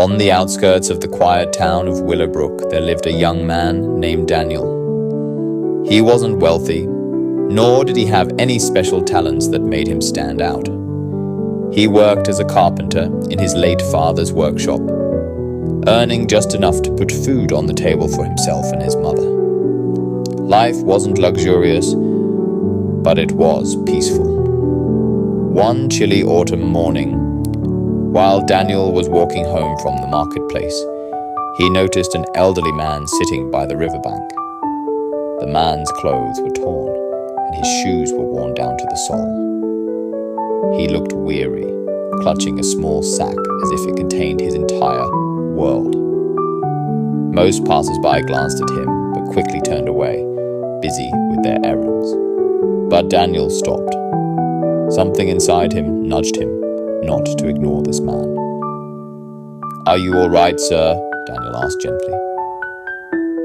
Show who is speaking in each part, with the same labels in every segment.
Speaker 1: On the outskirts of the quiet town of Willowbrook, there lived a young man named Daniel. He wasn't wealthy, nor did he have any special talents that made him stand out. He worked as a carpenter in his late father's workshop, earning just enough to put food on the table for himself and his mother. Life wasn't luxurious, but it was peaceful. One chilly autumn morning, while Daniel was walking home from the marketplace, he noticed an elderly man sitting by the riverbank. The man's clothes were torn, and his shoes were worn down to the sole. He looked weary, clutching a small sack as if it contained his entire world. Most passers-by glanced at him, but quickly turned away, busy with their errands. But Daniel stopped. Something inside him nudged him not to ignore this man. "Are you all right, sir?" Daniel asked gently.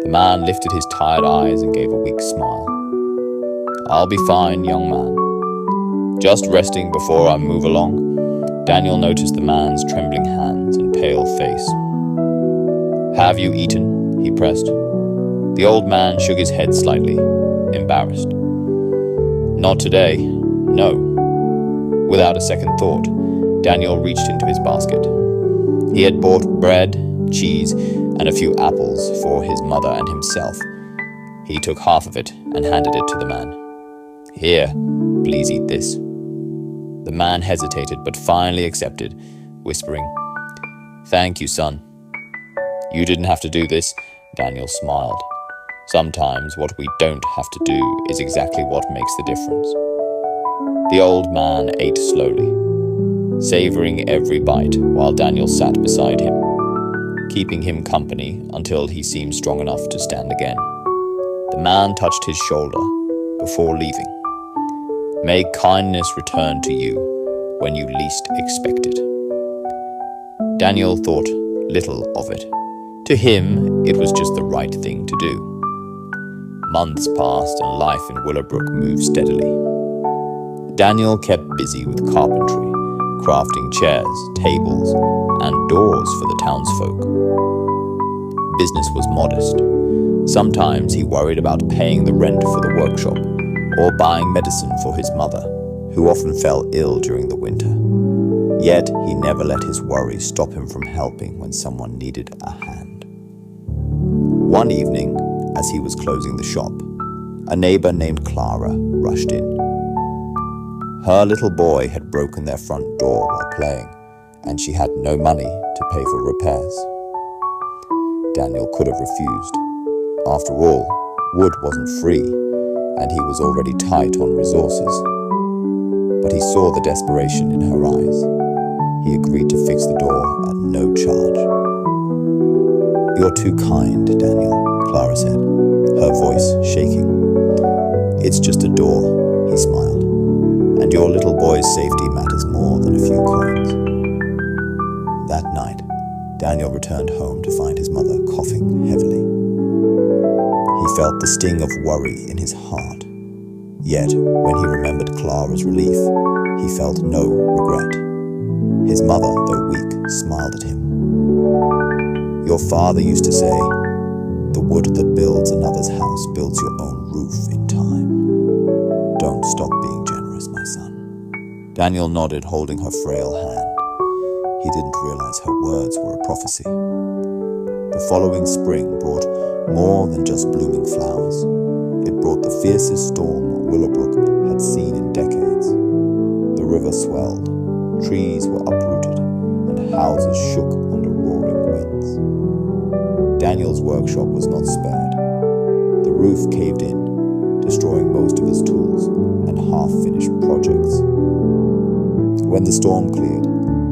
Speaker 1: The man lifted his tired eyes and gave a weak smile. "I'll be fine, young man. Just resting before I move along." Daniel noticed the man's trembling hands and pale face. "Have you eaten?" he pressed. The old man shook his head slightly, embarrassed. "Not today, no." Without a second thought, Daniel reached into his basket. He had bought bread, cheese, and a few apples for his mother and himself. He took half of it and handed it to the man. "Here, please eat this." The man hesitated but finally accepted, whispering, "Thank you, son." "You didn't have to do this," Daniel smiled. "Sometimes what we don't have to do is exactly what makes the difference." The old man ate slowly, savoring every bite while Daniel sat beside him, keeping him company until he seemed strong enough to stand again. The man touched his shoulder before leaving. "May kindness return to you when you least expect it." Daniel thought little of it. To him, it was just the right thing to do. Months passed and life in Willowbrook moved steadily. Daniel kept busy with carpentry, crafting chairs, tables, and doors for the townsfolk. Business was modest. Sometimes he worried about paying the rent for the workshop or buying medicine for his mother, who often fell ill during the winter. Yet he never let his worries stop him from helping when someone needed a hand. One evening, as he was closing the shop, a neighbor named Clara rushed in. Her little boy had broken their front door while playing, and she had no money to pay for repairs. Daniel could have refused. After all, wood wasn't free, and he was already tight on resources. But he saw the desperation in her eyes. He agreed to fix the door at no charge. "You're too kind, Daniel," Clara said, her voice shaking. "It's just a door," he smiled. "And your little boy's safety matters more than a few coins." That night, Daniel returned home to find his mother coughing heavily. He felt the sting of worry in his heart. Yet, when he remembered Clara's relief, he felt no regret. His mother, though weak, smiled at him. "Your father used to say, 'The wood that builds another's house builds your own roof in time.' Don't stop being generous, my son." Daniel nodded, holding her frail hand. He didn't realize her words were a prophecy. The following spring brought more than just blooming flowers. It brought the fiercest storm Willowbrook had seen in decades. The river swelled, trees were uprooted, and houses shook under roaring winds. Daniel's workshop was not spared. The roof caved in, destroying most of his tools and half-finished projects. When the storm cleared,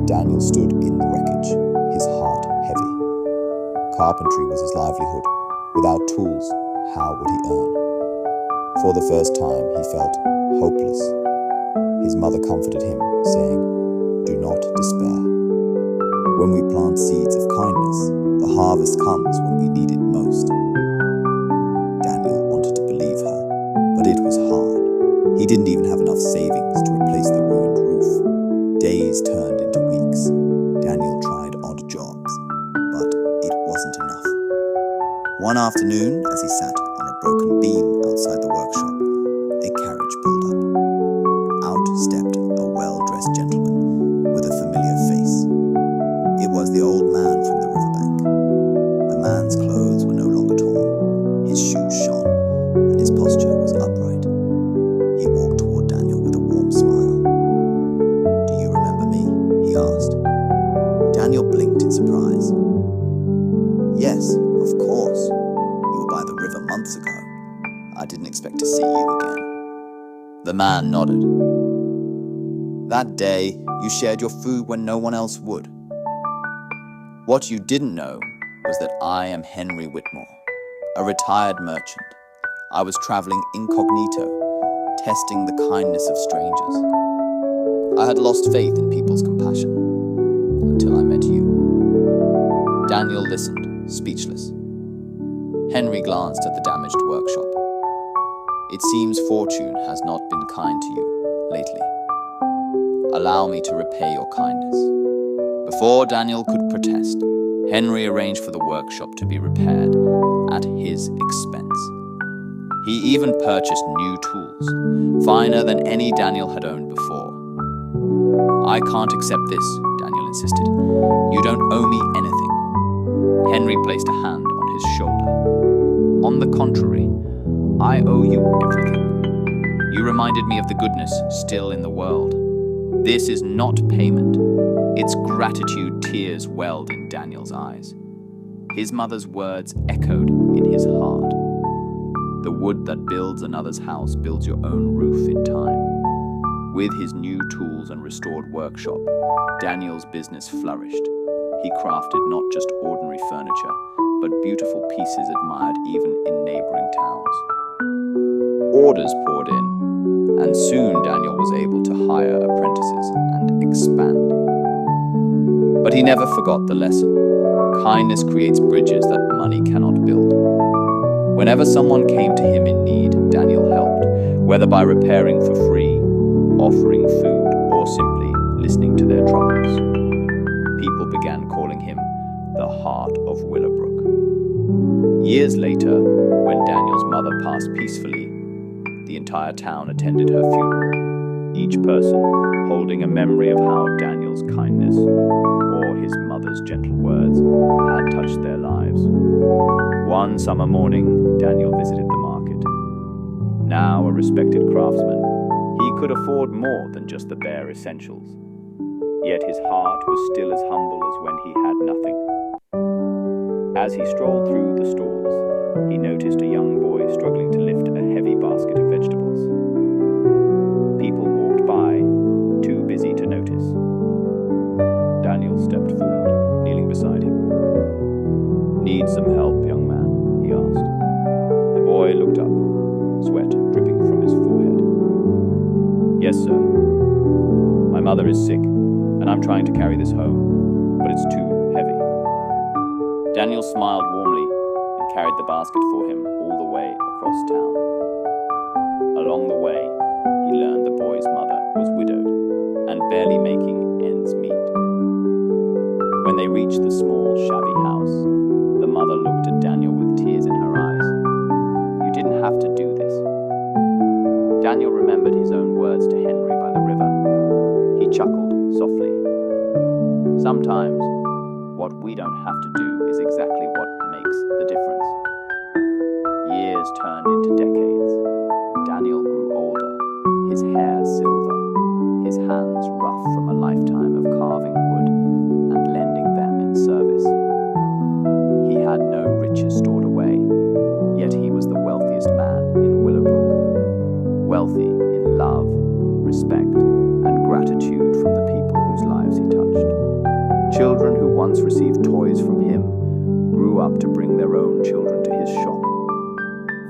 Speaker 1: Daniel stood in the wreckage, his heart heavy. Carpentry was his livelihood. Without tools, how would he earn? For the first time, he felt hopeless. His mother comforted him, saying, "Do not despair. When we plant seeds of kindness, the harvest comes when we need it most." Daniel wanted to believe her, but it was hard. He didn't even have enough savings to replace the ruined roof. Days turned into weeks. Daniel tried odd jobs,
Speaker 2: But it wasn't enough. One afternoon, as he sat on a broken beam outside the workshop, a carriage pulled up. Out stepped a well-dressed gentleman with a familiar face. It was the old man from the riverbank. The man's clothes were no longer torn, his shoes shone, and his posture was upright. He walked toward Daniel with a warm smile. "Do you remember me?" he asked. Daniel blinked in surprise. "Yes, of course. You were by the river months ago. I didn't expect to see you again." The man nodded. "That day, you shared your food when no one else would. What you didn't know was that I am Henry Whitmore, a retired merchant. I was traveling incognito, testing the kindness of strangers. I had lost faith in people's compassion until I met you." Daniel listened, speechless. Henry glanced at the damaged workshop. "It seems fortune has not been kind to you lately. Allow me to repay your kindness." Before Daniel could protest, Henry arranged for the workshop to be repaired at his expense. He even purchased new tools, finer than any Daniel had owned before. "I can't accept this," Daniel insisted. "You don't owe me anything." Henry placed a hand on his shoulder. "On the contrary, I owe you everything. You reminded me of the goodness still in the world. This is not payment." Its gratitude tears welled in Daniel's eyes. His mother's words echoed in his heart. The wood that builds another's house builds your own roof in time. With his new tools and restored workshop, Daniel's business flourished. He crafted not just ordinary furniture, but beautiful pieces admired even in neighboring towns. Orders poured in, and soon Daniel was able to hire apprentices and expand. But he never forgot the lesson. Kindness creates bridges that money cannot build. Whenever someone came to him in need, Daniel helped, whether by repairing for free, offering food, or simply listening to their troubles. People began calling him the Heart of Willowbrook. Years later, when Daniel's mother passed peacefully, the entire town attended her funeral, each person holding a memory of how Daniel's kindness or his mother's gentle words had touched their lives. One summer morning, Daniel visited the market. Now a respected craftsman, he could afford more than just the bare essentials. Yet his heart was still as humble as when he had nothing. As he strolled through the stalls, he noticed a young boy struggling to lift a heavy basket of vegetables. People walked by, too busy to notice. Daniel stepped forward, kneeling beside him. "Need some help, young man?" he asked. The boy looked up, sweat dripping from his forehead. "Yes, sir. My mother is sick, and I'm trying to carry this home, but it's too heavy." Daniel smiled warmly and carried the basket for him all the way across town. Along the way, he learned the boy's mother was widowed and barely making ends meet. When they reached the small, shabby house, the mother looked at Daniel with tears in her eyes. "You didn't have to do this." Daniel remembered his own words to Henry by the river. He chuckled softly. Sometimes, what we don't have to do is exactly what makes the difference. Years turned into decades. Daniel grew older, his hair silver, his hands rough from a lifetime of carving wood and lending them in service. He had no riches stored away, yet he was the wealthiest man in Willowbrook. Wealthy in love, respect, and gratitude from the people whose lives he touched. Children who once received toys from him grew up to bring their own children to his shop.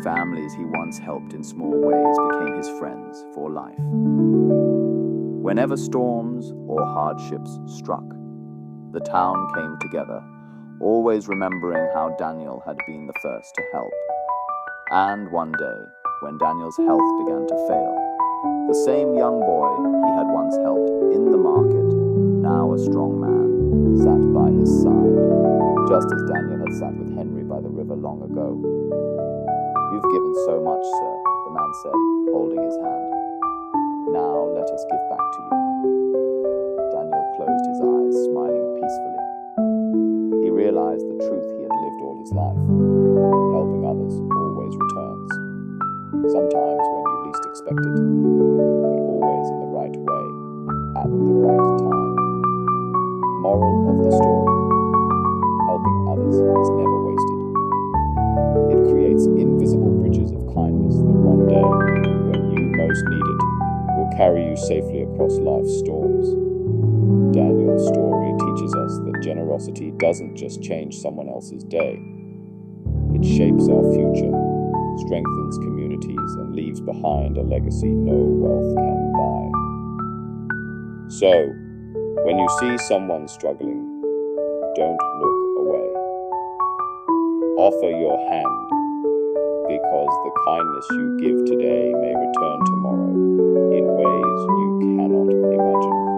Speaker 2: Families he once helped in small ways became his friends for life. Whenever storms or hardships struck, the town came together, always remembering how Daniel had been the first to help. And one day, when Daniel's health began to fail, the same young boy he had once helped in the market, now a strong man, sat by his side,
Speaker 1: just as Daniel had sat with Henry by the river long ago. "You've given so much, sir," the man said, holding his hand. "Now let us give back to you." Daniel closed his eyes, smiling peacefully. He realized the truth he had lived all his life. Helping others always returns. Sometimes when you least expect it, but always in the right way, at the right time. Moral of the story: helping others is never wasted. It creates invisible bridges of kindness that one day, when you most need it, will carry you safely across life's storms. Daniel's story teaches us that generosity doesn't just change someone else's day. It shapes our future, strengthens communities, and leaves behind a legacy no wealth can buy. So, when you see someone struggling, don't look away. Offer your hand, because the kindness you give today may return tomorrow